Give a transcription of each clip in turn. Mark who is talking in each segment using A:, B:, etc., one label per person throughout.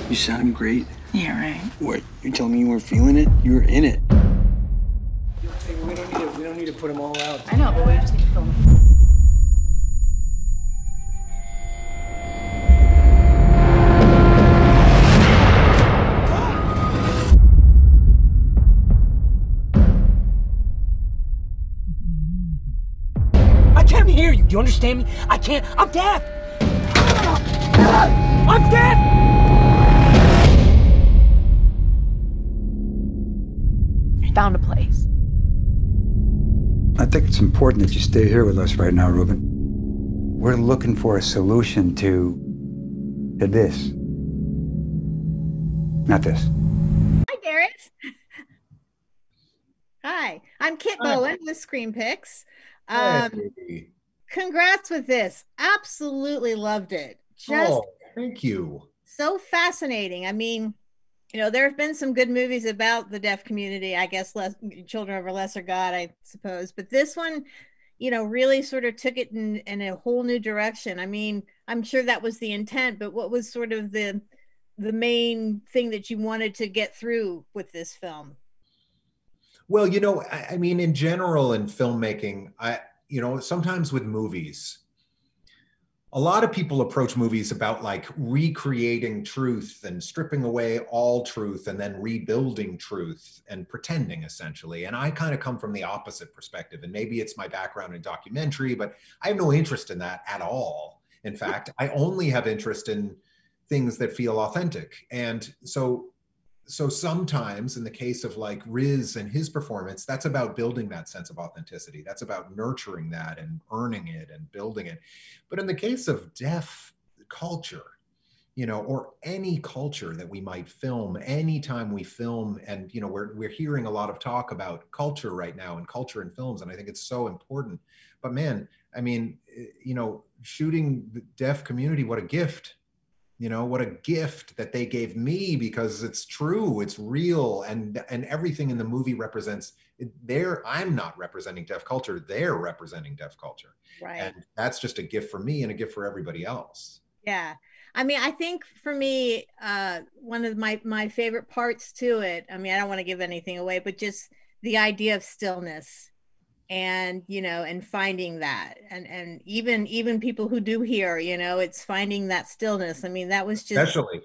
A: You sounded great.
B: Yeah, right.
A: What? You're telling me you weren't feeling it? You were in it. We don't need to put them all out.
B: I know, but we just need to film.
C: I can't hear you. Do you understand me? I can't. I'm deaf. I'm deaf.
B: I found a place.
D: I think it's important that you stay here with us right now, Ruben. We're looking for a solution to this. Not this.
E: Hi, Darius. Hi, I'm Kit Bowen with ScreenPicks.
F: Hey.
E: Congrats with this. Absolutely loved it. Just
F: thank you.
E: So fascinating. I mean, you know, there have been some good movies about the deaf community, I guess, Children of a Lesser God, I suppose. But this one, you know, really sort of took it in a whole new direction. I mean, I'm sure that was the intent, but what was sort of the main thing that you wanted to get through with this film?
F: Well, you know, I mean, in general, in filmmaking, you know, sometimes with movies, a lot of people approach movies about like recreating truth and stripping away all truth and then rebuilding truth and pretending, essentially. And I kind of come from the opposite perspective. And maybe it's my background in documentary, but I have no interest in that at all. In fact, I only have interest in things that feel authentic. And so sometimes in the case of like Riz and his performance, that's about building that sense of authenticity. That's about nurturing that and earning it and building it. But in the case of deaf culture, you know, or any culture that we might film, anytime we film, and, you know, we're hearing a lot of talk about culture right now and culture in films, and I think it's so important. But man, I mean, you know, shooting the deaf community, what a gift. You know, what a gift that they gave me, because it's true, it's real, and everything in the movie represents I'm not representing deaf culture, they're representing deaf culture.
E: Right.
F: And that's just a gift for me and a gift for everybody else.
E: Yeah. I mean, I think for me, one of my favorite parts to it, I mean, I don't want to give anything away, but just the idea of stillness. And, you know, and finding that, and even people who do hear, you know, it's finding that stillness. I mean, that was just
F: especially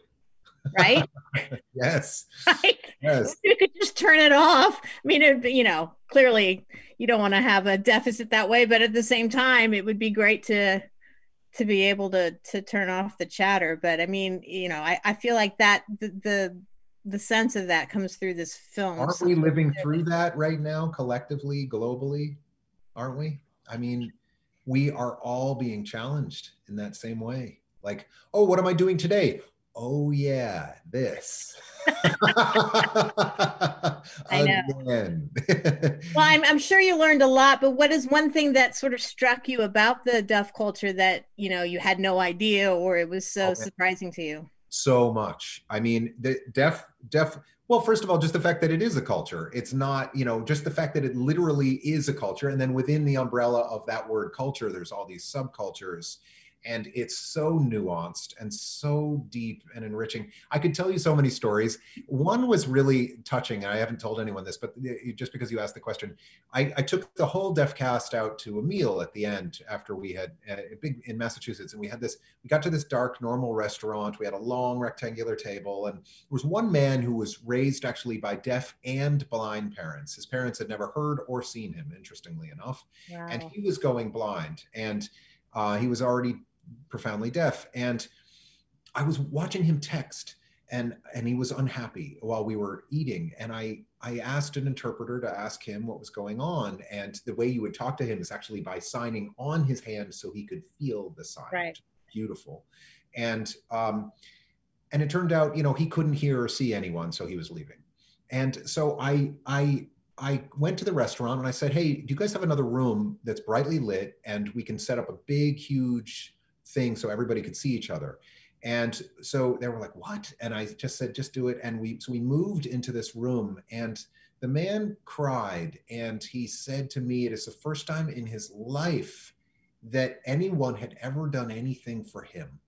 E: right.
F: Yes.
E: Like,
F: yes.
E: you could just turn it off. I mean, you know, clearly you don't want to have a deficit that way, but at the same time, it would be great to be able to turn off the chatter. But I mean, you know, I feel like that the sense of that comes through this film.
F: Aren't we living through that right now, collectively, globally? Aren't we? I mean, we are all being challenged in that same way. Like, oh, what am I doing today? Oh yeah, this.
E: I know.
F: Again.
E: Well, I'm sure you learned a lot, but what is one thing that sort of struck you about the deaf culture that, you know, you had no idea, or it was so surprising to you?
F: So much. I mean, the deaf, well, first of all, just the fact that it is a culture. It's not, you know, just the fact that it literally is a culture. And then within the umbrella of that word culture, there's all these subcultures. And it's so nuanced and so deep and enriching. I could tell you so many stories. One was really touching. I haven't told anyone this, but just because you asked the question, I took the whole deaf cast out to a meal at the end after we had in Massachusetts. And we got to this dark, normal restaurant. We had a long rectangular table. And there was one man who was raised actually by deaf and blind parents. His parents had never heard or seen him, interestingly enough.
E: Wow.
F: And he was going blind. And he was already profoundly deaf, and I was watching him text, and he was unhappy while we were eating, and I asked an interpreter to ask him what was going on, and the way you would talk to him is actually by signing on his hand so he could feel the sign.
E: Right.
F: Beautiful. And it turned out, you know, he couldn't hear or see anyone, so he was leaving. And so I went to the restaurant and I said, hey, do you guys have another room that's brightly lit and we can set up a big, huge thing so everybody could see each other? And so they were like, what? And I just said, just do it. And we moved into this room, and the man cried, and he said to me, it is the first time in his life that anyone had ever done anything for him.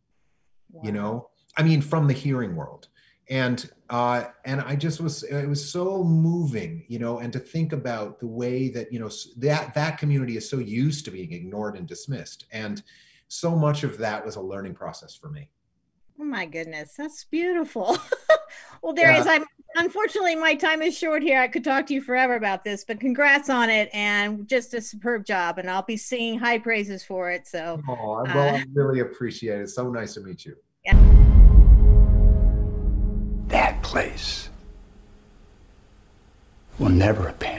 F: Wow. You know, I mean, from the hearing world. And I just was, it was so moving, you know, and to think about the way that, you know, that community is so used to being ignored and dismissed. And so much of that was a learning process for me.
E: Oh my goodness, that's beautiful. Well, Darius, unfortunately my time is short here. I could talk to you forever about this, but congrats on it and just a superb job. And I'll be singing high praises for it. So,
F: well, I really appreciate it. It's so nice to meet you.
E: Yeah.
D: That place will never abandon